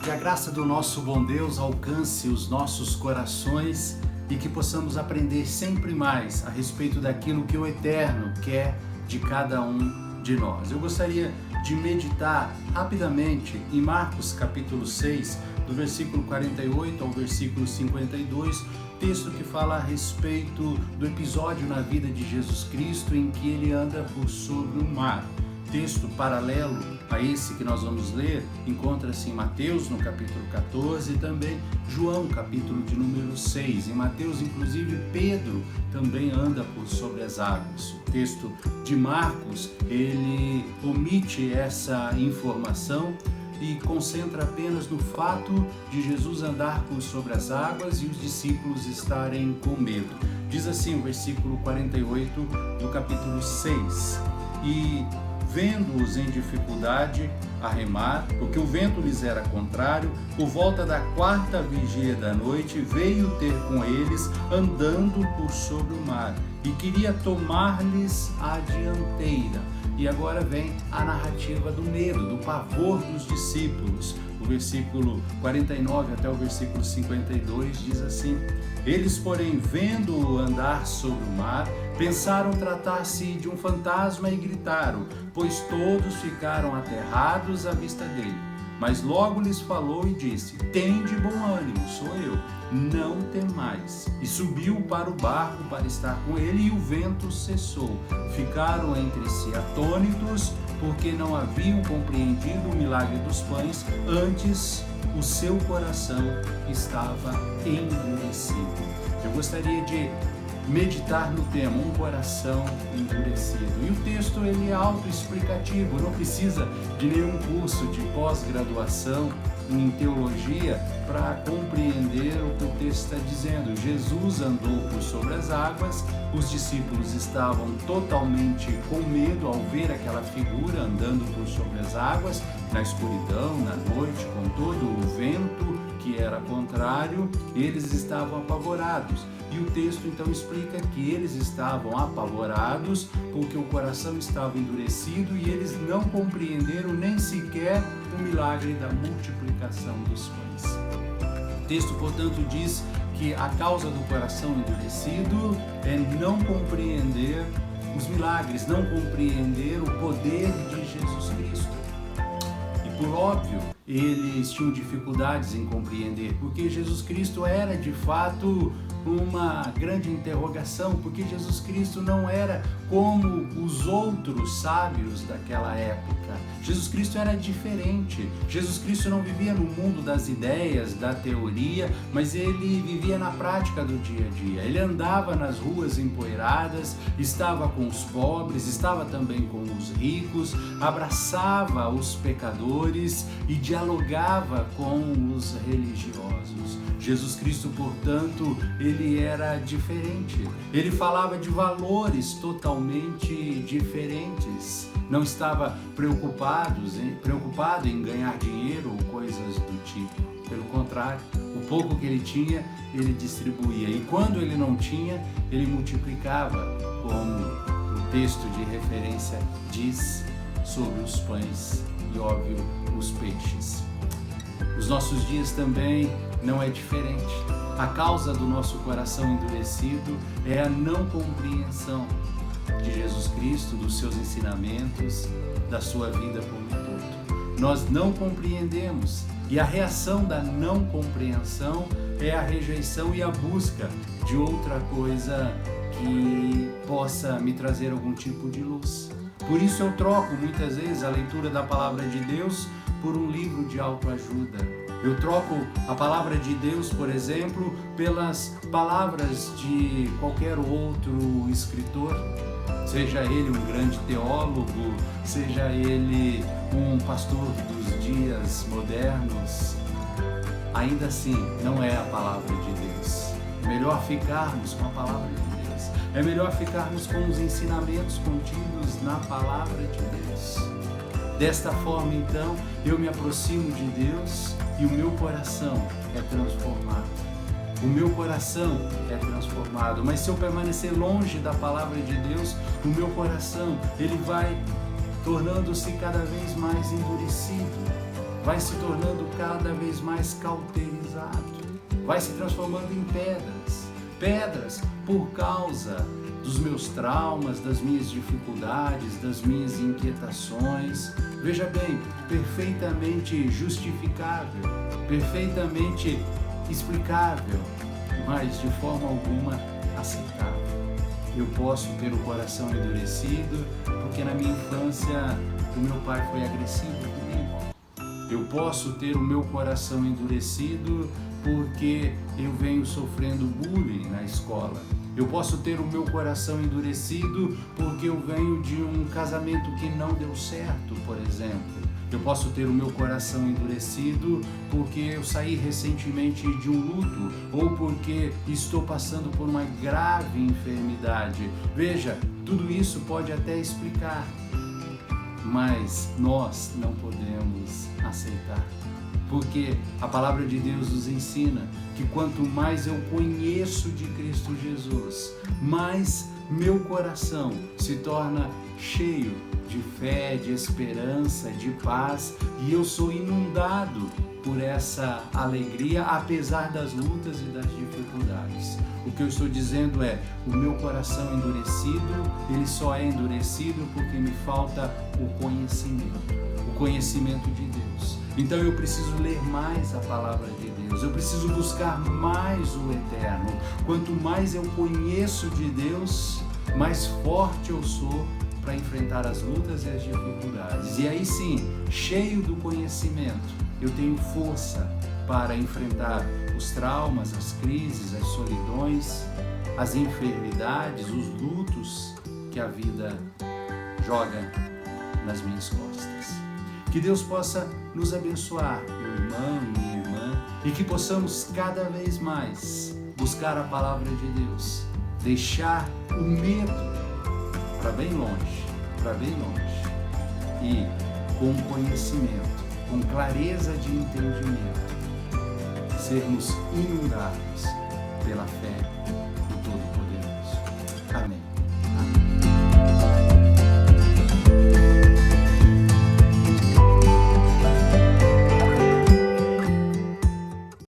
Que a graça do nosso bom Deus alcance os nossos corações e que possamos aprender sempre mais a respeito daquilo que o Eterno quer de cada um de nós. Eu gostaria de meditar rapidamente em Marcos capítulo 6, do versículo 48 ao versículo 52, texto que fala a respeito do episódio na vida de Jesus Cristo em que ele anda por sobre o mar. Texto paralelo a esse que nós vamos ler encontra-se em Mateus, no capítulo 14, e também João, capítulo de número 6. Em Mateus, inclusive, Pedro também anda por sobre as águas. O texto de Marcos, ele omite essa informação e concentra apenas no fato de Jesus andar por sobre as águas e os discípulos estarem com medo. Diz assim o versículo 48 do capítulo 6. E vendo-os em dificuldade a remar, porque o vento lhes era contrário, por volta da 4ª vigília da noite, veio ter com eles, andando por sobre o mar, e queria tomar-lhes a dianteira. E agora vem a narrativa do medo, do pavor dos discípulos. O versículo 49 até o versículo 52 diz assim: Eles, porém, vendo-o andar sobre o mar, pensaram tratar-se de um fantasma e gritaram, pois todos ficaram aterrados à vista dele. Mas logo lhes falou e disse: Tende bom ânimo, sou eu, não temais. E subiu para o barco para estar com ele, e o vento cessou. Ficaram entre si atônitos, porque não haviam compreendido o milagre dos pães, antes o seu coração estava endurecido. Eu gostaria de meditar no tema, um coração endurecido. E o texto ele é autoexplicativo, não precisa de nenhum curso de pós-graduação em teologia para compreender o que o texto está dizendo. Jesus andou por sobre as águas, os discípulos estavam totalmente com medo ao ver aquela figura andando por sobre as águas, na escuridão, na noite, com todo o vento que era contrário, eles estavam apavorados. E o texto então explica que eles estavam apavorados porque o coração estava endurecido e eles não compreenderam nem sequer o milagre da multiplicação dos pães. O texto, portanto, diz que a causa do coração endurecido é não compreender os milagres, não compreender o poder de Jesus Cristo. E por óbvio, eles tinham dificuldades em compreender, porque Jesus Cristo era de fato uma grande interrogação, porque Jesus Cristo não era como os outros sábios daquela época. Jesus Cristo era diferente. Jesus Cristo não vivia no mundo das ideias, da teoria, mas ele vivia na prática do dia a dia. Ele andava nas ruas empoeiradas, estava com os pobres, estava também com os ricos, abraçava os pecadores e dialogava com os religiosos. Jesus Cristo, portanto, ele era diferente. Ele falava de valores totalmente diferentes. Não estava preocupado em ganhar dinheiro ou coisas do tipo. Pelo contrário, o pouco que ele tinha, ele distribuía. E quando ele não tinha, ele multiplicava, como o texto de referência diz, sobre os pães e, óbvio, os peixes. Os nossos dias também não é diferente. A causa do nosso coração endurecido é a não compreensão de Jesus Cristo, dos seus ensinamentos, da sua vida como um todo. Nós não compreendemos e a reação da não compreensão é a rejeição e a busca de outra coisa que possa me trazer algum tipo de luz. Por isso eu troco muitas vezes a leitura da palavra de Deus por um livro de autoajuda. Eu troco a palavra de Deus, por exemplo, pelas palavras de qualquer outro escritor, seja ele um grande teólogo, seja ele um pastor dos dias modernos. Ainda assim, não é a palavra de Deus. É melhor ficarmos com a palavra de Deus. É melhor ficarmos com os ensinamentos contidos na palavra de Deus. Desta forma, então, eu me aproximo de Deus e o meu coração é transformado. O meu coração é transformado, mas se eu permanecer longe da palavra de Deus, o meu coração, ele vai tornando-se cada vez mais endurecido. vai se tornando cada vez mais cauterizado, vai se transformando em pedras por causa dos meus traumas, das minhas dificuldades, das minhas inquietações. Veja bem, perfeitamente justificável, perfeitamente explicável, mas de forma alguma aceitável. Eu posso ter o coração endurecido porque na minha infância o meu pai foi agressivo comigo. Eu posso ter o meu coração endurecido porque eu venho sofrendo bullying na escola. Eu posso ter o meu coração endurecido porque eu venho de um casamento que não deu certo, por exemplo. Eu posso ter o meu coração endurecido porque eu saí recentemente de um luto ou porque estou passando por uma grave enfermidade. Veja, tudo isso pode até explicar, mas nós não podemos aceitar. Porque a palavra de Deus nos ensina que quanto mais eu conheço de Cristo Jesus, mais meu coração se torna cheio de fé, de esperança, de paz, e eu sou inundado por essa alegria, apesar das lutas e das dificuldades. O que eu estou dizendo é, o meu coração endurecido, ele só é endurecido porque me falta o conhecimento de Deus. Então eu preciso ler mais a palavra de Deus, eu preciso buscar mais o eterno. Quanto mais eu conheço de Deus, mais forte eu sou para enfrentar as lutas e as dificuldades. E aí sim, cheio do conhecimento, eu tenho força para enfrentar os traumas, as crises, as solidões, as enfermidades, os lutos que a vida joga nas minhas costas. Que Deus possa nos abençoar, meu irmão e minha irmã, e que possamos cada vez mais buscar a palavra de Deus, deixar o medo para bem longe, e com conhecimento, com clareza de entendimento, sermos inundados pela fé do Todo-Poderoso. Amém.